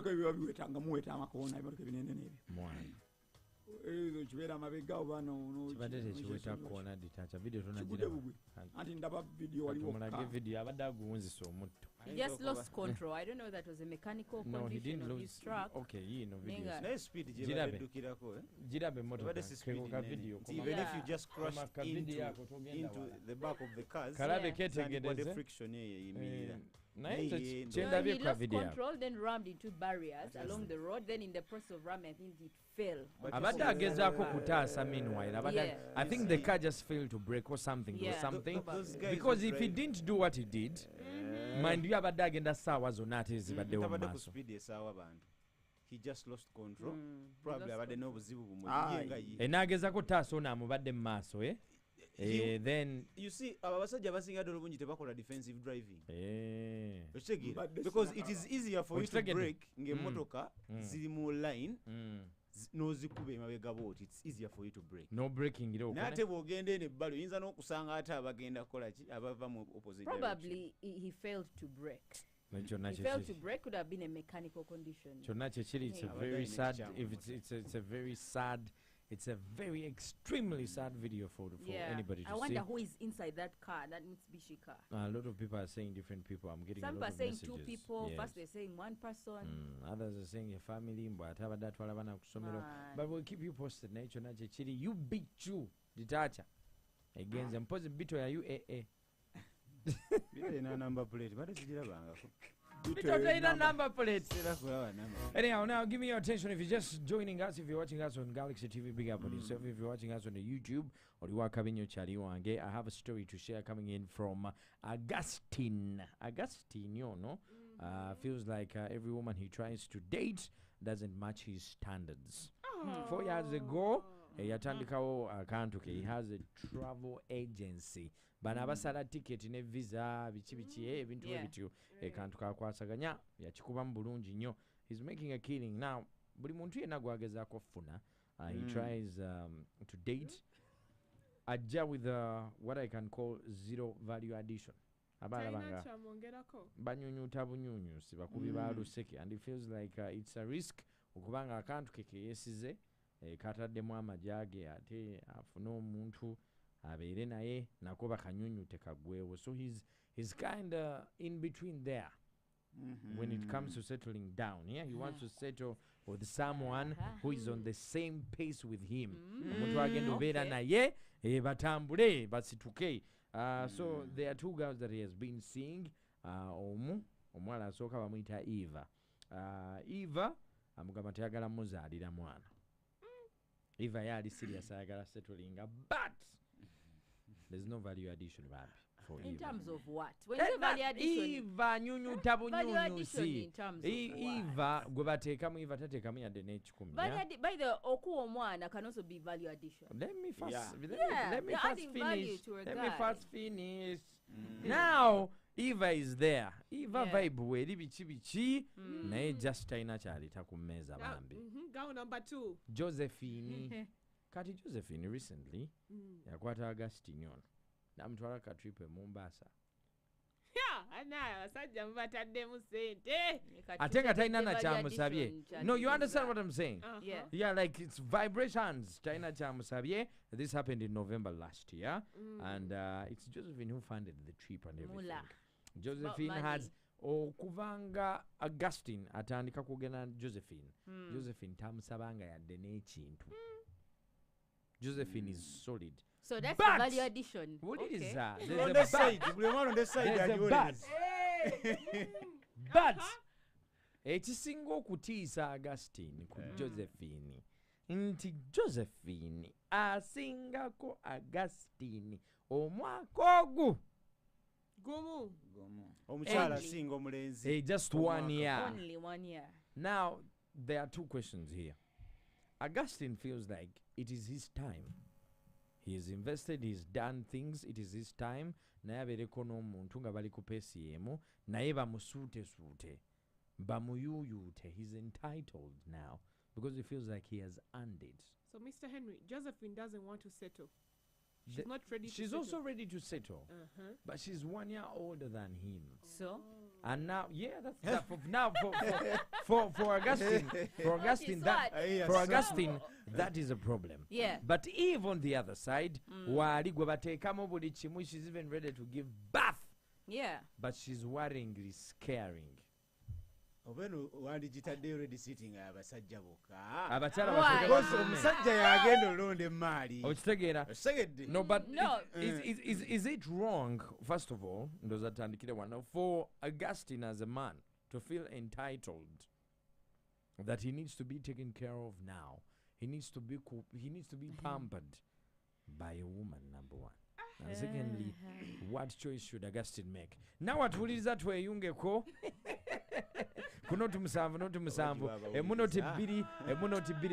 ebimotoka ebiba biwetanga muweta amakoona ebimotoka ebinene n'ebyo ezo kibeera amabega oba kibadde tekiweta koona ditacha video tonagira anti ndaba video waliwo mulage video abadde aguwunzisa omutto. He just lost control. I don't know that was a mechanical condition of his truck. Okay, you know video. Nice speed jibadukirako jirabe motoka keko video even if you just crushed into the back of the cars karabe ketegedeze the friction yimirira He lost control, then rammed into barriers along the road. Then in the process of ramming, I think it fell. Abadde agezaako kutaasa meanwhile. I think the car just failed to brake or something. Because if he didn't do what he did, mind you, abadde agenda saawa zonna ate zibaddewo mu maaso. He just lost control. Probably abadde n'obuzibu bumwe. N'agezaako kutaasa ono amubadde mu maaso, then you see abasajja basinga ddala obungi tebakola defensive driving because it is easier for you to brake ng'emmotoka ziri mu line n'ozikuba emabega bwoti. It's easier for you to brake. No braking n'ate bw'ogenda eno ebbalo oyinza n'okusanga ate abagenda kukola ki abava mu opposite probably he failed to brake. He failed to brake. Could have been a mechanical condition. It's a very sad. It's a very sad. It's a very extremely sad video for anybody to see. I wonder who is inside that car, that Mitsubishi car. A lot of people are saying different people. I'm getting some a lot of messages. Some are saying 2 people. First they're saying 1 person. Others are saying a family. But we'll keep you posted. You beat you, Ditacha. Again, the positive bit where you number plate. What is number plates. Anyhow, now give me your attention. If you're just joining us, if you're watching us on Galaxy TV, big up on yourself. If you're watching us on the YouTube or you are coming your Chari Wange, I have a story to share coming in from Augustine. Augustine, you know, feels like every woman he tries to date doesn't match his standards. 4 years ago, yatandikawo akantu ke. He has a travel agency. Bana basala ticket ne visa bichi ebintu ebityo ekantu kakwasaganya yakikuba mu bulungi nnyo. He's making a killing. Now buli muntu yenna gwagezaako kufuna he tries to date ajja with what I can call zero value addition. Abalabanga banyunyuta bunyunyusi bakubi ba luseke, and he feels like it's a risk okubanga akantu ke yesize kataddemu amajage ate afuna omuntu abeere naye nako bakanyunyute kagwewo. So he's kind of in between there when it comes to settling down. He wants to settle with someone who is on the same pace with him. Omuntu agenda obeera naye batambule basituke. So there are 2 girls that he has been seeing. Omwala asooka bamuyita Eva. Eva amugamba tayagala muzaalira mwana. Eva yali serious ayagala settling, but there's no value addition for Eva. In terms of what? When you say value addition, Eva nyunyuta bunyunyusi. In terms of Eva gwe bateekamu Eva tateekamu yadde n'ekikumi. By the okuwa omwana can also be value addition. Let me first finish. Now Eva is there. Eva vibe weri bichi naye just taina kyalita ku mmeeza bambi. Go number 2. Josephine. Kati Josephine recently yakwata Augustine ono namutwala ka trip e Mombasa. Asajja mubataddemu sente. Ate nga talina na kyamusabye. No, you understand what I'm saying? Yeah, like it's vibrations. Talina kyamusabye. This happened in November last year. And it's Josephine who funded the trip and everything. Josephine has okuvanga Augustine atandika kugenda Josephine. Josephine tamusabanga yadde n'ekintu. Josephine is solid. So that's the value addition. What it is on the side. But ekisinga okutiisa Augustine ku Josephine nti Josephine asingako Augustine omwaka ogu gumu omukyala asinga omulenzi just 1 year. Only 1 year. Now there are 2 questions here. Augustine feels like it is his time. He has invested, he's done things, it is his time. Naye abeereko n'omuntu nga bali ku peesi yemu naye bamusuute bamuyuyuute. He's entitled now because he feels like he has earned it. So Mr. Henry, Josephine doesn't want to settle. She's not ready to settle. She's also ready to settle. But she's 1 year older than him. So And now, that's for Augustine, that is a problem. Yeah. But Eve on the other side, she's even ready to give birth. Yeah. But she's worryingly scaring. wandigitaddeyo ready sitting abasajja bokka abakyala omusajja yagenda olonda emaali okitegeera osegedde no but is it wrong first of all ndoza tandikire wano for Augustine as a man to feel entitled that he needs to be taken care of now, he needs to be pampered by a woman, number one. And secondly, what choice should Augustine make? Now what will is that way yungeko? Kunotu musambu emunoti biri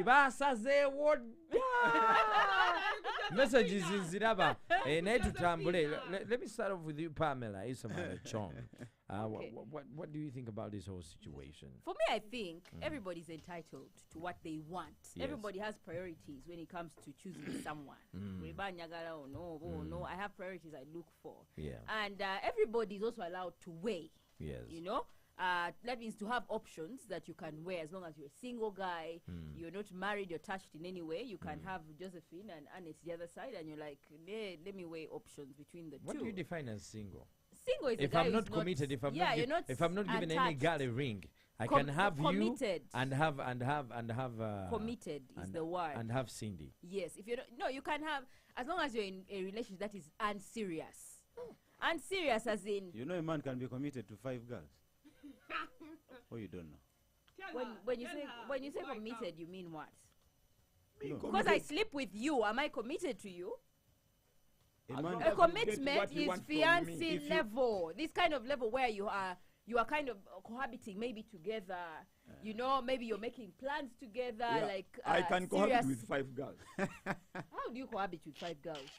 basaze woda messages in ziraba naye tutambule. Let me start off with you, Pamela Isamana Chong. What do you think about this whole situation? For me, I think everybody's entitled to what they want. Yes. Everybody has priorities when it comes to choosing someone. I have priorities I look for. Yeah. And everybody is also allowed to weigh. Yes. You know? That means to have options that you can weigh as long as you're a single guy, you're not married, you're touched in any way. You can have Josephine and Anne's the other side, and you're like, let me weigh options between the two. What do you define as single? Single is if I'm not committed, if I'm not giving any girl a ring, I can have committed. You and have committed is the word. And have Cindy. Yes, if you don't, no, you can have as long as you're in a relationship that is unserious. Unserious as in a man can be committed to 5 girls. Oh, you don't know. When you say committed, you mean what? No. Because I sleep with you, am I committed to you? A commitment is fiancé level. This kind of level where you are kind of cohabiting, maybe together. Maybe you're making plans together. Yeah. Like I can cohabit with 5 girls. How do you cohabit with 5 girls?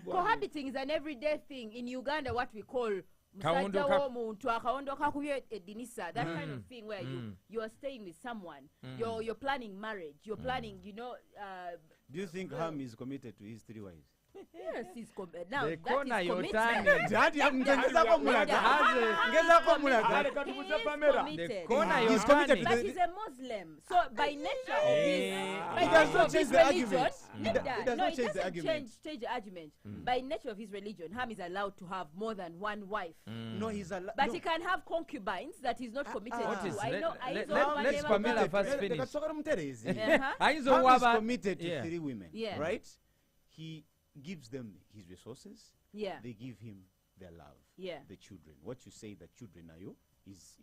Cohabiting is an everyday thing in Uganda. What we call that kind of thing where you are staying with someone. You're planning marriage. You're planning. Do you think Ham is committed to his 3 wives? Yes, he's now the that is commitment. He's committed, but he's a Muslim, so by nature of his religion, it doesn't change the argument. By nature of his religion, Ham is allowed to have more than 1 wife. No, he's allowed. But he can have concubines that he's not committed to. Let's Pamela first finish. Ham is committed to 3 women, right? He gives them his resources. Yeah. They give him their love. Yeah. The children. What you say that children are you is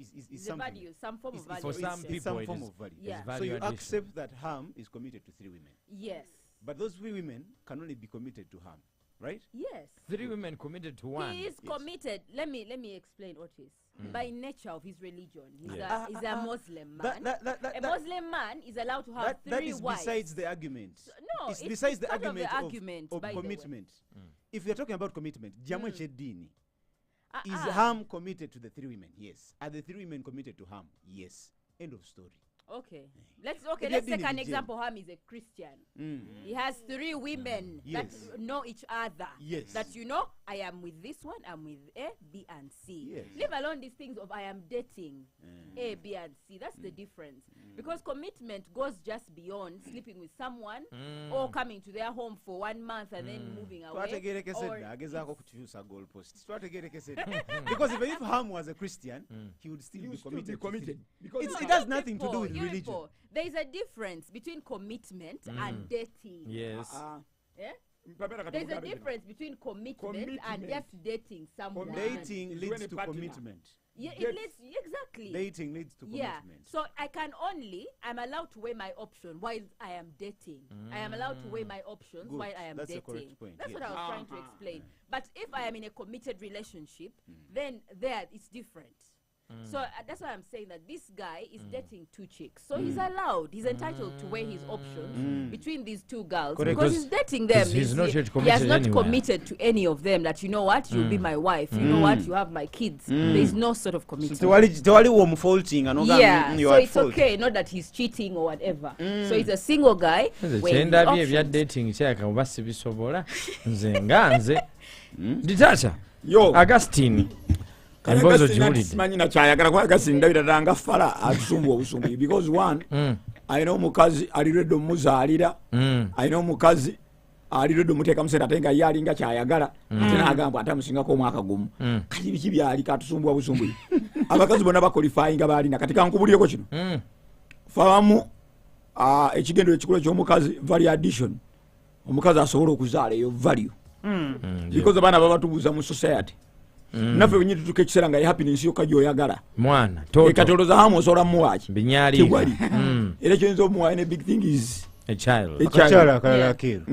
some value, some form of value. For some people, some form of value. Yeah. So you accept that Ham is committed to 3 women. Yes. But those 3 women can only be committed to Ham, right? Yes. 3 women committed to 1. He is committed. Let me explain what is. By nature of his religion, he's a Muslim man. A Muslim man is allowed to have 3 wives. That is besides the argument. No, it's besides the argument of commitment. If you're talking about commitment, is Ham committed to the 3 women? Yes. Are the 3 women committed to Ham? Yes. End of story. Okay. Let's take an example. Ham is a Christian. He has 3 women that know each other. Yes. That I am with this one, I'm with A, B, and C. Yes. Leave alone these things of I am dating A, B, and C. That's the difference. Because commitment goes just beyond sleeping with someone or coming to their home for 1 month and then moving away. Because if Ham was a Christian, he would still be committed. Because it has nothing to do with religion. There is a difference between commitment and dating. Yes. There's a difference between commitment and just dating someone. Dating leads to commitment. Yeah, it leads exactly. Dating leads to commitment. So I'm allowed to weigh my option while I am dating. I am allowed to weigh my options while I am dating. That's a correct point. That's what I was trying to explain. But if I am in a committed relationship, then there it's different. So that's why I'm saying that this guy is dating 2 chicks. So he's entitled to weigh his options between these 2 girls. Because he's dating them. He's not yet committed. He has not committed to any of them that, you'll be my wife. You know what, you have my kids. There's no sort of commitment. So it's okay, not that he's cheating or whatever. So he's a single guy. Augustine. Embozo jiwulidde. simanyi na kyayagala kuba gasindabira ddala nga fala atusumbwa obusumbi because one alina omukazi aliredde omuzaalira alina omukazi aliredde omuteeka museera ate nga ye alinga kyayagala ate n'agamba ate amusingako omwaka gumu kati biki byali katusumbwa busumbi abakazi bonna bakolifayinga baalina kati kankubulireko kino fawamu ekigendo ekikulu ky'omukazi value addition omukazi asobola okuzaala eyo value because abaana babatubuuza mu society naffe bwe nyitutuka ekiseera nga ye happiness yokka gyoyagala mwana toto katoloza hamu osobola muwaaki binyali tewali era kyoyinza omuwaayo ne big thing is a child akakyala akalala keeru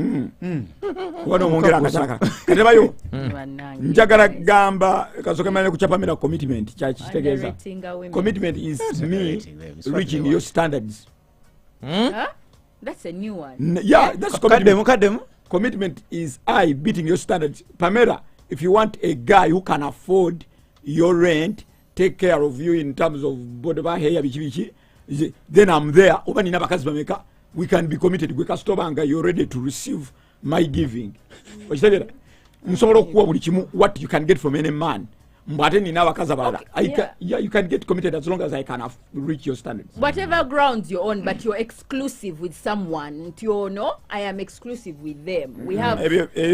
kuba nomwongera akakyala kati bayo njagala gamba kasooka mane kukyapamira commitment kyakitegeeza commitment is me reaching your standards. That's a new one. Yeah, that's commitment. Kademu. Commitment is I beating your standards. Pamela, if you want a guy who can afford your rent, take care of you in terms of whatever hair bichi, then I'm there. Oba nina bakazi bameka, we can be committed. We can stop anga, you're ready to receive my giving. Nsobola okuwa buli kimu what you can get from any man. Mbate nina bakazi abalala. You can get committed as long as I can reach your standards. Whatever grounds you're on, but you're exclusive with someone. You know, I am exclusive with them. We have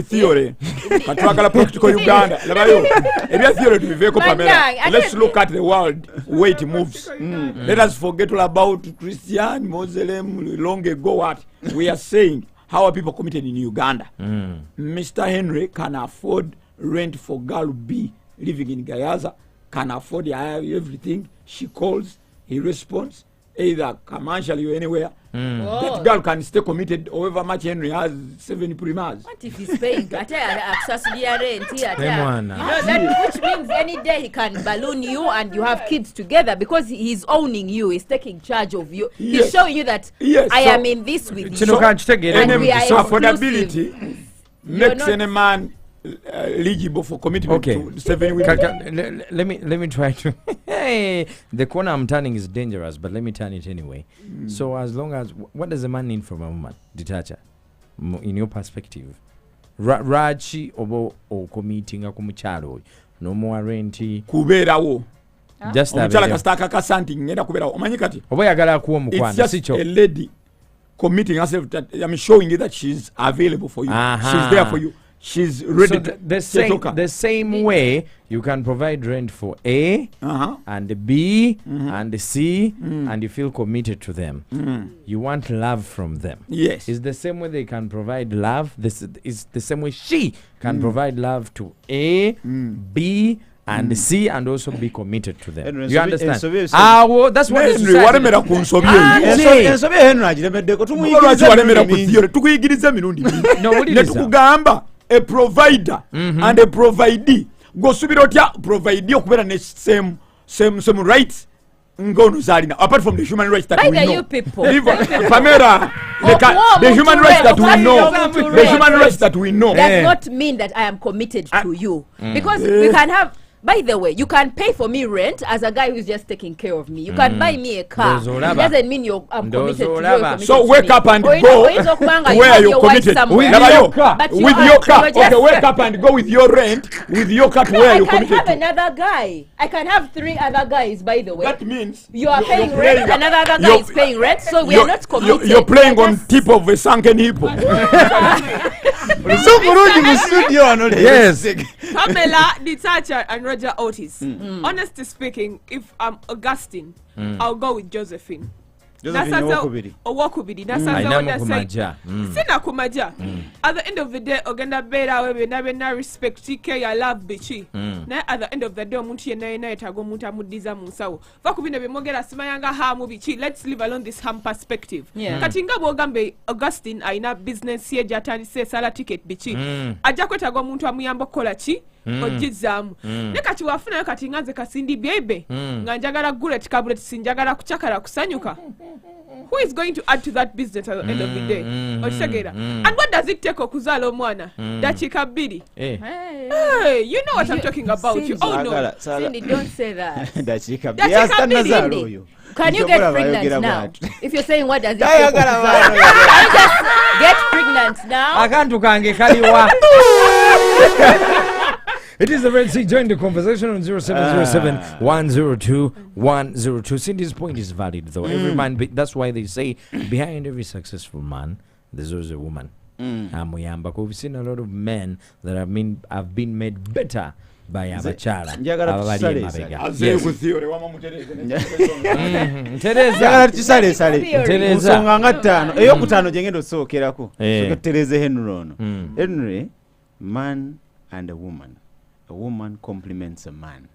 theory. Katwagala practical Uganda. Labayo. Ebya theory tubiveko Pamela. Let's look at the world where it moves. Let us forget all about Christian, Muslim, long ago what we are saying. How are people committed in Uganda? Mr. Henry can afford rent for girl B living in Gayaza, can afford everything. She calls, he responds, either commercially or anywhere. That girl can stay committed however much Henry has 7 primas. What if he's paying? Rent that, which means any day he can balloon you and you have kids together because he's owning you, he's taking charge of you. Yes. He's showing you that I am in this with you. So affordability makes any man eligible for commitment to 7 weeks. Let me try to hey, the corner I'm turning is dangerous, but let me turn it anyway. So as long as what does a man need from a woman, Ditacha, in your perspective? Rachi obo o committing a kumuchalo no more renti kubeerawo just omukyala kasitaka kasanti ngenda kubeerawo omanyi kati oba yagala kuwa mukwana sicho a lady committing herself that I'm showing you that she's available for you. She's there for you. She's ready. So the same way you can provide rent for A and B and C and you feel committed to them. You want love from them. Yes. It's the same way they can provide love. This is the same way she can provide love to A, B and C and also be committed to them. You understand? Well, that's what the society a provider and a providee go subira otya provide okubera ne same rights ngonuzalina apart from the human rights that we know. You people. Pamela, the human rights that we know, the human rights that we know does not mean that I am committed to you because we can have. By the way, you can pay for me rent as a guy who's just taking care of me. You can buy me a car. It doesn't mean I'm committed to you. So wake up and go where you're committed. With your car. Okay, wake up and go with your rent, with your car to where you're committed. I can have another guy. I can have 3 other guys, by the way. That means you are paying rent, another other guy is paying rent, so we are not committed. You're playing on tip of a sunken hippo. Yes. Pamela, Ditacha, and Roger Otis. Honestly speaking, if I'm Augustine, I'll go with Josephine. Owokubidi. Sina kumaja. At the end of the day, ogenda bera wewe na respect ke ya love bichi. Na at the end of the day omuntu yena etago omuntu amudiza munsawo. Vakubine bemogera simayanga hamu bichi. Let's leave alone this ham perspective. Kati nga bogambe Augustine aina business ye jatani se sala ticket bichi. Aja kwetago omuntu amuyamba kola chi. Ojizamu. Ne kati wafuna kati nganze kasindi bebe. Nganjagala gulet kablet sinjagala kuchakala kusanyuka. Who is going to add to that business at the end of the day? And what does it take okuzala omwana? Dachika bidi. Hey, you know what I'm talking about. Cindy. You all know. Cindy, don't say that. Dachika bidi. Can you get pregnant now? If you're saying what does it take okuzala? Can you just get pregnant now? Akantu kange kaliwa. It is the Red Sea. Join the conversation on 0707 102 102. Cindy's point is valid, though. Every man, that's why they say behind every successful man, there's always a woman. Amuyamba. We've seen a lot of men that have been made better by abachala. Njagala tusale nsonga nga ttaano eyokutaano gye ngenda osookerako Tereze Henry ono. Henry, man and a woman complements a man.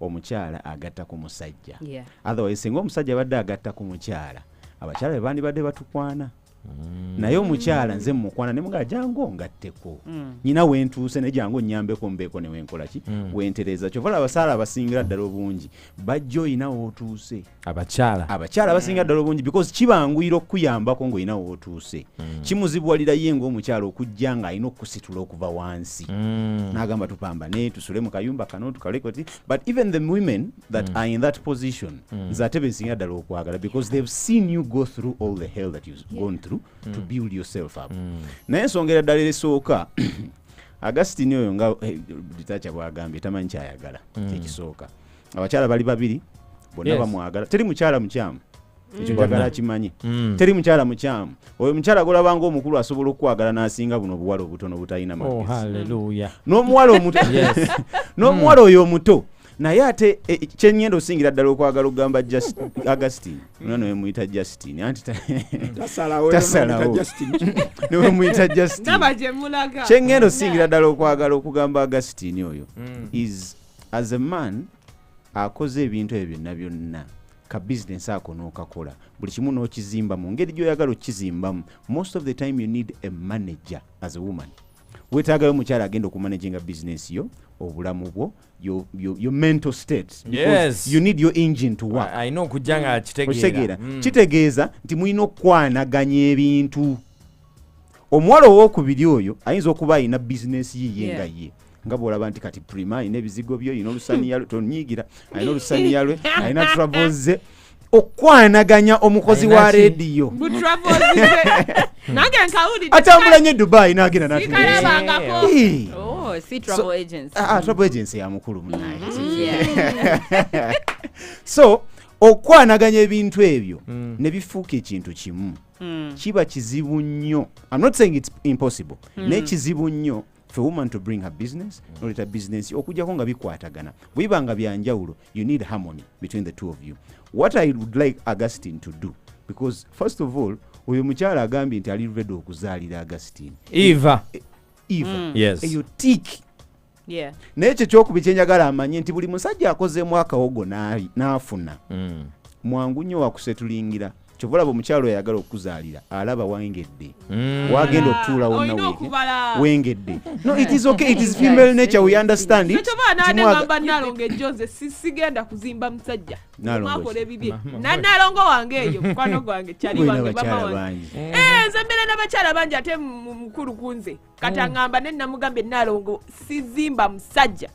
Omukyala agatta ku musajja. Otherwise singa omusajja badde agatta ku mukyala, abakyala bandibadde batukwana. Naye omukyala nze mukwana ne muga jango ngatteko nyina wentuuse ne jango nyambeko mbeeko ne wenkola ki wentereza kyovala abasala abasingira ddala obungi bajjo oyina wootuuse abakyala abasingira ddala obungi because kibanguyira okuyambako ng'oyina wootuuse kimuzibuwalira ye ng'omukyala okujja nga alina okusitula okuva wansi n'agamba tupambane tusule mu kayumba kano tukalekoti. But even the women that are in that position nze ate besingira ddala okwagala because they've seen you go through all the hell that you've gone through to build yourself up. Naye ensongera ddala esooka Augustine oyo nga Litacha bwagambye tamanyi kyayagala kyekisooka. Abakyala bali babiri bonna bamwagala. Teri mukyala mukyamu ekyo njagala kimanyi. Teri mukyala mukyamu. Oyo mukyala golabanga omukulu asobola okwagala n'asinga buno obuwala obutono butalina magezi. Oh hallelujah. N'omuwala omuto n'omuwala oyo omuto naye ate kyenyendo osingira ddala okwagala okugamba Augustine nano wemuyita Justine anti tasalawo newemuyita Justine kyenyendo osingira ddala okwagala okugamba Augustine oyo is as a man akoze ebintu ebyo byonna byonna ka business ako n'okakola buli kimu n'okizimba mu ngeri gy'oyagala okizimbamu. Most of the time you need a manager as a woman. Weetaagayo omukyala agenda okumanaginga business yo, obulamu bwo, your mental state. Yes. You need your engine to work. I know kujanga kitegeera. Kitegeeza nti mulina okwanaganya ebintu. Omuwala ow'okubiri oyo ayinza okuba alina business ye nga ye. Nga bw'olaba nti kati Prima alina ebizigo byo, alina olusaniya lwe, tonyiigira, alina olusaniya lwe, alina travels ze. Okwanaganya omukozi wa radio atambula nnyo Dubai n'agenda travel agency ya mukulu munaye. So okwanaganya ebintu ebyo ne bifuuka ekintu kimu kiba kizibu nnyo. I'm not saying it's impossible. Naye kizibu nnyo for a woman to bring her business noleta business okujjako nga bikwatagana. Bwiba nga byanjawulo, you need harmony between the two of you. What I would like Augustine to do, because first of all oyo mukyala agambye nti ali ready okuzaalira Augustine Eva. Yes. Eyo tiki naye ekyo kyokubi kyenjagala amanye nti buli musajja akozeemu akawogo n'afuna mwangu nnyo wakusetulingira. Kyovulaba omukyalo oyagala okuzaalira alaba wengedde wagenda okutuula wonna wengedde. No, it is okay, it is female nature, we understand it. Ngamba nalonge Jose sigenda kuzimba musajja mwakola ebibye nalongo wange eyo mukwano gwange kyali wange baba wange nzembere n'abakyala bangi ate mukulu kunze kati angamba ne namugambye nalongo sizimba musajja.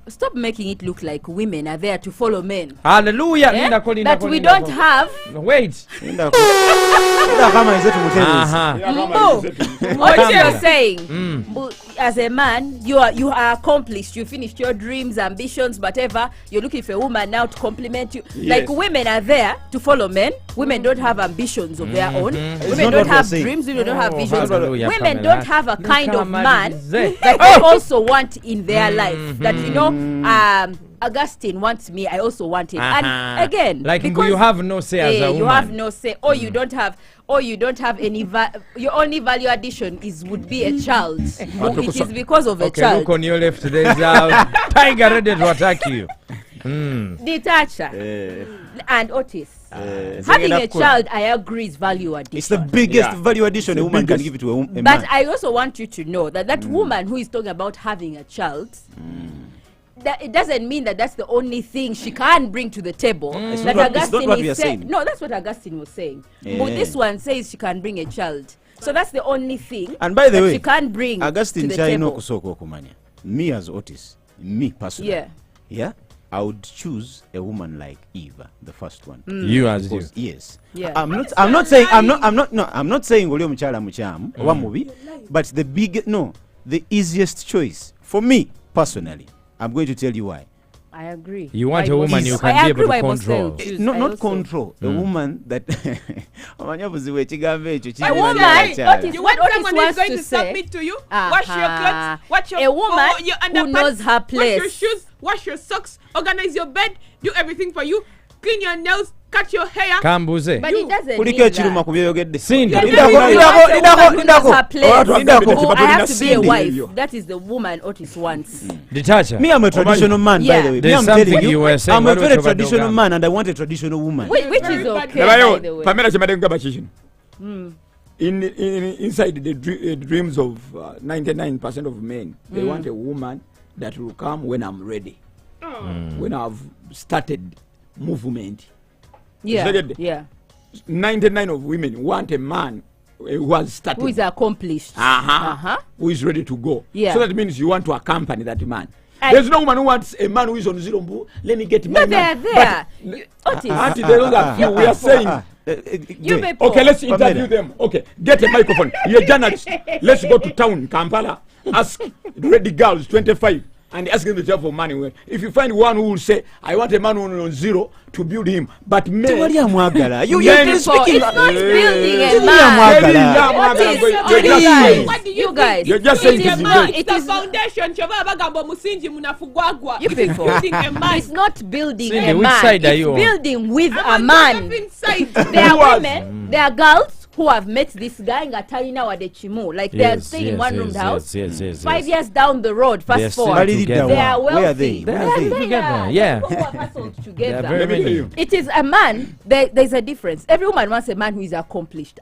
Stop making it look like women are there to follow men. Hallelujah. That we don't have. Wait. What you're saying, as a man, you are accomplished. You finished your dreams, ambitions, whatever. You're looking for a woman now to compliment you. Yes. Like women are there to follow men. Women don't have ambitions of their own. Women don't have dreams. Women don't have visions. Women don't have a kind of man that they also want in their life. That Augustine wants me, I also want it. And again, like you have no say as a woman. You have no say, or you don't have any your only value addition would be a child. It is because of a child. Look on your left, there's a tiger ready to attack you. Detacha and Otis. Having a child, I agree, is value addition. It's the biggest value addition a woman can give to a man. But I also want you to know that woman who is talking about having a child, that it doesn't mean that that's the only thing she can bring to the table. That Augustine is saying. No, that's what Augustine was saying. But this one says she can bring a child. So that's the only thing. And by the way, she can bring Augustine to the table. Me as Otis, me personally. Yeah. I would choose a woman like Eva, the first one. You as Because, you. yes. Yeah. I'm not saying Oli omukyala mukyamu oba mubi, but the easiest choice for me personally. I'm going to tell you why. I agree. You want Why a woman both- you I can be agree able why to both control. say choose. I Not also- control. A woman that amanyabuziwe ekigambo ekyo A woman, what is You what want Otis someone who's wants going to to say? submit to you, wash your clothes, wash your A woman your who underpants, knows her wash your place. shoes, wash your socks, organize your bed, do everything for you, clean your nails, cut your hair. Kambuze. But it doesn't kuliko mean ekiruma that. ku byoyogedde. Cindy. Yeah, Lidako, no, lidako, you want a lidako, woman who knows lidako. her place. Watu Lidako. Oh, I have to be a Cindy wife. hiyo. That is the woman Otis wants. Detacha. Me, I'm a traditional man, by Yeah. the way. Me, There's I'm telling something you were saying, I'm a what very about traditional Dogam? man, and I want a traditional woman. Which is Very bad. okay, by the way. Pamela kyemade kugamba kikino. Inside the dreams of 99% of men, they want a woman that will come when I'm ready, when I've started movement. Yeah, Second. yeah. 99 of women want a man who has started, Who is accomplished. who is ready to go. Yeah. So that means you want to accompany that man. And- There's no woman who wants a man who is on zero. Let me get No, my they are man. there. But Otis. Auntie, there are few. We are saying, You Great. people. okay, let's Pamela. interview them. Okay, get a microphone. You're a journalist. Let's go to town, Kampala. Ask ready girls, 25, and ask them to tell for money. If you find one who will say, I want a man who is on zero to build him, but men. Tewali amwagala. You're Men- speaking. It's not building a Tewali man. amwagala. Otis, You're just you saying. guys, What do you you think? guys. You're just saying It this is is not. good. It The is foundation kyova abagambo musingi munafugwagwa. You It is people. building a man. It's not building Cindy, a which man. side are It's you on? building with I'm a on man. the side. There Who are was? women, there are girls who have met this guy in Gatarina or the Chimu. Like they are staying in one room house. Yes. 5 years down the road, They're fast still forward. together. They are wealthy. Where are they? They Where are are they? there. Together, yeah. People who are hustled They are together. very Let me tell many. you. It is a man. There's a difference. Every woman wants a man who is accomplished.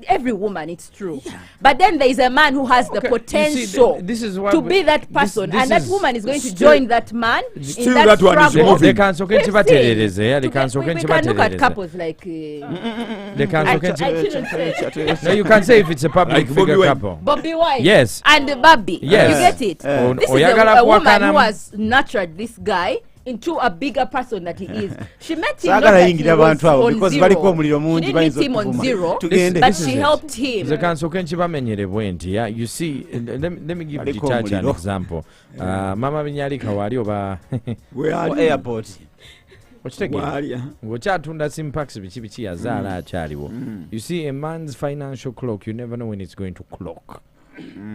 Every woman, it's true. But then there is a man who has the Okay, you see, potential this is what to we- be that person, this and that is woman is going to still- join that man in still that that one is struggle. moving. Lekansoke We've nkibatereereze, seen. yeah, To get- lekansoke we can look at nkibatereereze. couples like Lekansoke I nki- shouldn't say No, you can say if it's a public Like Bobby figure Wine. couple. Bobby Wine Yes. and Bobby. Yes. You get it? Oh, This is oyagala a woman kuwakana who mu- has nurtured this guy into a bigger person that he is. She met him not Saagala that he yingira was abantu abo on because zero. baliko omuliro She mungi didn't meet bayinza him on okuvuma. zero, Tugende. but This is she it. helped him. Nze kansoke nkibamenyere bwenti, yeah. You see, let me give Baliko Chacha an omuliro. example. Mama Binyalika wali oba Where Ku are you? airport. okitegeera Wali, ng'okyatunda simpaks biki yazaala akyaliwo. You see, a man's financial clock, you never know when it's going to clock.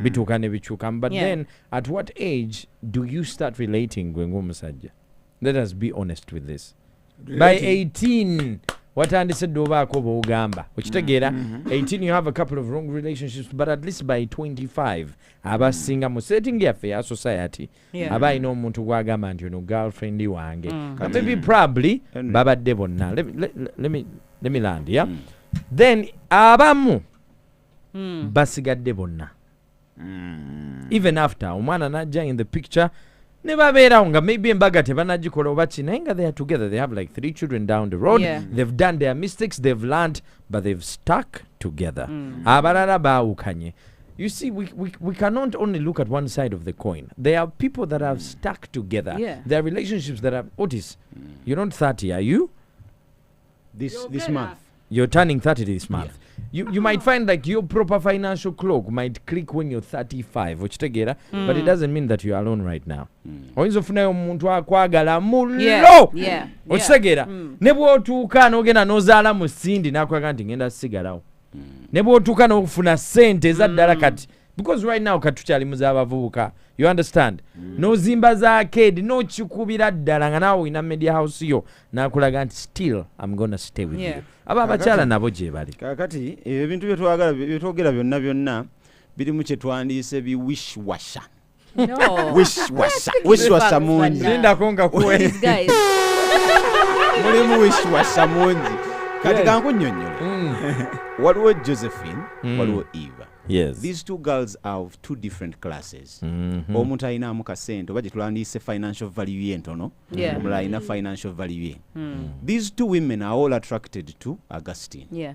Bituuka ne bikyuka. But Yeah. then, at what age do you start relating gwe ng'omusajja? Let us be honest with this. By 18, watandise dde obaako bw'ogamba okitegeera. 18 you have a couple of wrong relationships, but at least by 25 abasinga mu setting yaffe ya society Yeah. aba alina omuntu gwagamba nti ono girlfriend wange. And maybe probably Henry. babadde bonna. Let me land, yeah? Then abamu basigadde bonna. Even after omwana najja in the picture ne babeerawo nga maybe embaga tebanagikola oba ki naye nga they are together, they have like 3 children down the road. Yeah. They've done their mistakes, they've learned, but they've stuck together. Abalala baawukanye. You see, we cannot only look at one side of the coin. There are people that have stuck together. Yeah. There are relationships that have... Otis, you're not 30, are you? This month. You're turning 30 this month. You might find like your proper financial clock might click when you're 35, okitegeera, but it doesn't mean that you're alone right now. Oyinza ofunayo omuntu akwagala mullo Yeah. okitegeera, ne bw'otuuka n'ogenda n'ozaala mu sindi n'akwaga nti ngenda sigalawo, ne bw'otuuka n'ofuna ssente ezaddala kati, because right now kati tukyali mu z'abavubuka, you understand, n'ozimba za arcade n'okikubira ddala nga naawe olina media house yo n'akulaga nti still I'm gonna stay with Yeah. you. Aba abakyala nabo gye bali. Kakati ebintu byetwagala byetwogera byonna biri mu kye twandiise biwishwasha. No. Wishwasha mungi. Lindako nga kuwe. These guys. Mulimu wishwasha mungi. Kati Yes. kankunnyonnyole. Waliwo Josephine, waliwo Eva. Yes. These two girls are of two different classes. Omuntu alinamu kasente oba gye tulandiise financial value ye ntono, Yeah. omulala alina financial value ye. These two women are all attracted to Augustine. Yeah.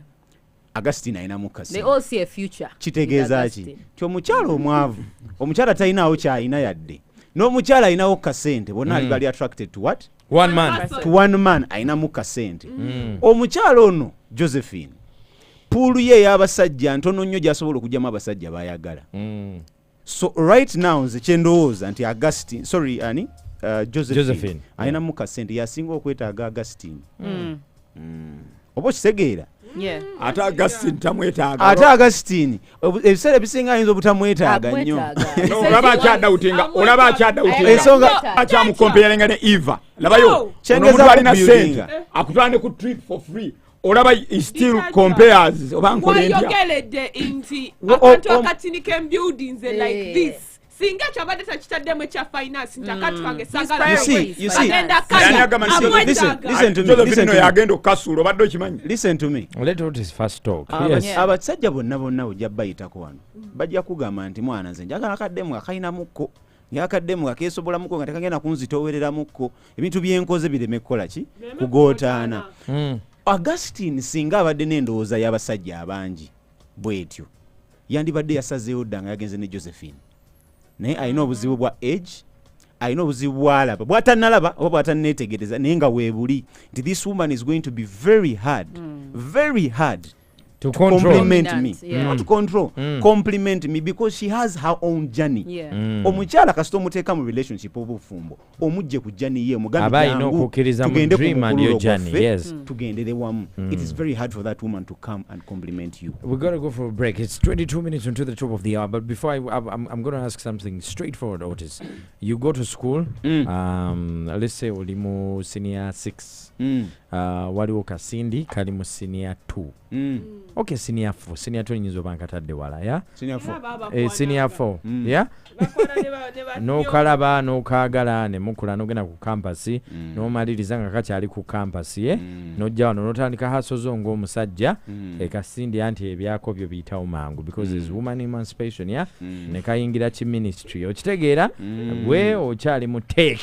Augustine alinamu They kasente. all see a future. Kitegeeza with ki? Augustine. Ti omukyala omwavu, omukyala talinaawo kyalina yadde, n'omukyala ayinawo kasente bonna ali bali attracted to what one man to one man ayinamu kasente omukyala ono Josephine puulu ye ey'abasajja ntono nnyo gy'asobola okugyamu abasajja bayagala so right now nze kyendowooza nti Josephine ayinamu kasente yasinga okwetaaga Augustine oba okitegeera ate Augustine tamwetaaga ate Augustine ebiseera ebisinga ayinza obutamwetaaga nnyo olaba akyadawutinga ensonga akyamukompeyalenga ne Eva labayo kyengeza alina sente akutwale ku trip for free olaba he still compares oba nkole ntya wayogeredde nti akantu akatini ke buildings like this singa kyabadde takitaddemu ekya finance nti akatu kange sagala yagenda okukasuula obadde okimanyi listen to me abasajja bonna ojja bayitako wano bajja kugamba nti mwana nze njagala akaddemu akayinamukko ngakaddemu akeesobolamuko nga tekagenda kunzitoowereramukko ebintu byenkoze bireme kukola ki kugootaana Augustine singa abadde n'endowooza y'abasajja abangi bwetyo yandibadde yasazeewo dda nga yagenze ne Josephine naye alina obuzibu bwa age alina obuzibu bw'alaba bw'atannalaba oba bw'atanneetegereza naye nga weebuli nti this woman is going to be very hard to compliment me not to control compliment me because she has her own journey omukyala kasita omuteeka mu relationship obufumbo omujje ku journey ye tugende tugendere wamu it is very hard for that woman to come and compliment you. We're going to go for a break. It's 22 minutes into the top of the hour, but before I'm going to ask something straightforward. Otis, you go to school, let's say olimu senior 6 waliwo kasindi kali mu senior 2 okay senior 4 senior 2 nyinzo bankatadde wala ya senior 4 senior 4 yeah nokalaba nokagala ne mukula nogenda ku campus nomaliriza nga kakyali ku campus nojja wano notandika hasozo ng'omusajja ekasindi anti ebyako byo biyitawo mangu because there's woman emancipation ya ne kayingira ki ministry okitegeera gwe okyali mu tech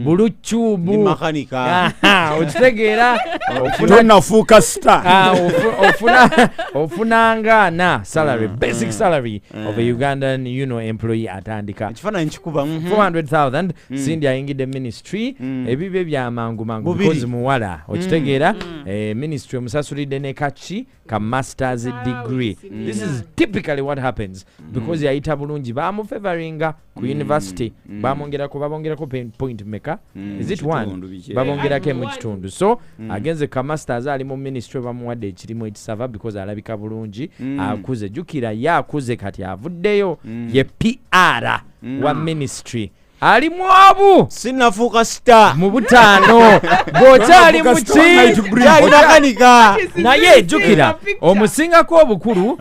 buluchubu ni makanika okitegeera ofunafuuka star ofunanga salary basic salary of a Ugandan employee atandika ekifaananyi kikuba 400,000 sindi ayingidde ministry ebibe bya mangu because muwala okitegeera ministry omusasulidde ne kachi ka masters degree. This is typically what happens because yayita bulungi bamufavoringa ku university babongerako point maker is it one babongerako mu kitundu so agenze ka masters ali mu ministry bamuwadde ekirimu ekisava because alabika bulungi akuze jukira yakuze kati avuddeyo ye PR wa ministry ali mwabu sinafuuka star mu butaano bw'okyali mu makanika naye jukira omusingako obukulu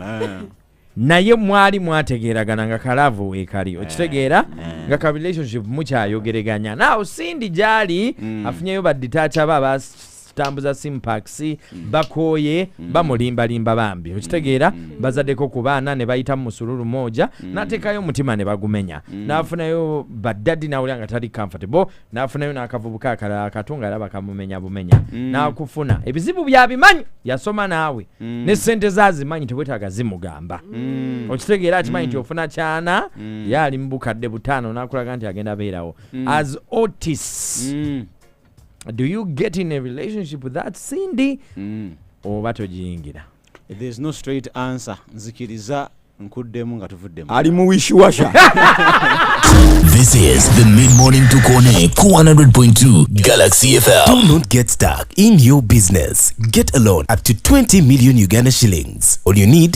naye mwali mwategeeragana nga kalaavu weekali okitegeera nga ka relationship mukyayogeraganya naawe sindi gyali afunyeyo badditaacha baba tambuza simpacks bakoye bamulimbalimba bambi okitegeera bazaddeko ku baana ne bayita mu musululu moja nateekayo omutima ne bagumenya n'afunayo baddadi nawulira nga tali comfortable n'afunayo n'akavubuka akalala akatunga alaba kamumenya bumenya n'akufuna ebizibu byabimanyi yasoma naawe ne ssente zazimanyi tebwetaaga zimugamba okitegeera akimanyi nti ofuna kyana yaali mu bukadde butaano n'akulaga nti agenda beerawo as Otis. Do you get in a relationship with that Cindy or batojiyingira? There's no straight answer. Nzikiriza nkuddemu nga tuvuddemu. Ali mu wishiwasha. This is the mid-morning to Kone 100.2 Galaxy FM. Do not get stuck in your business. Get a loan up to 20 million Uganda shillings. All you need